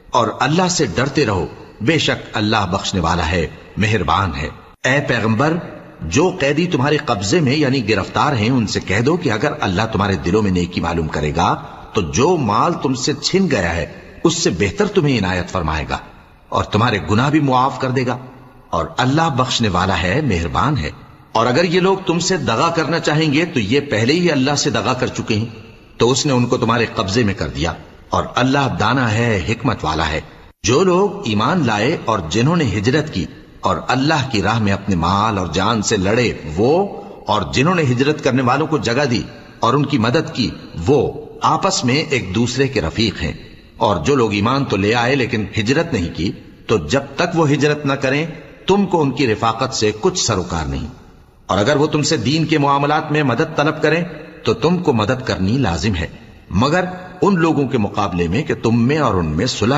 اور اللہ سے ڈرتے رہو، بے شک اللہ بخشنے والا ہے، مہربان ہے۔ اے پیغمبر، جو قیدی تمہارے قبضے میں یعنی گرفتار ہیں ان سے کہہ دو کہ اگر اللہ تمہارے دلوں میں نیکی معلوم کرے گا تو جو مال تم سے چھن گیا ہے اس سے بہتر تمہیں عنایت فرمائے گا اور تمہارے گناہ بھی معاف کر دے گا، اور اللہ بخشنے والا ہے، مہربان ہے۔ اور اگر یہ لوگ تم سے دغا کرنا چاہیں گے تو یہ پہلے ہی اللہ سے دغا کر چکے ہیں، تو اس نے ان کو تمہارے قبضے میں کر دیا، اور اللہ دانا ہے، حکمت والا ہے۔ جو لوگ ایمان لائے اور جنہوں نے ہجرت کی اور اللہ کی راہ میں اپنے مال اور جان سے لڑے، وہ اور جنہوں نے ہجرت کرنے والوں کو جگہ دی اور ان کی مدد کی، وہ آپس میں ایک دوسرے کے رفیق ہیں۔ اور جو لوگ ایمان تو لے آئے لیکن ہجرت نہیں کی، تو جب تک وہ ہجرت نہ کریں تم کو ان کی رفاقت سے کچھ سروکار نہیں، اور اگر وہ تم سے دین کے معاملات میں مدد طلب کریں تو تم کو مدد کرنی لازم ہے، مگر ان لوگوں کے مقابلے میں کہ تم میں اور ان میں صلح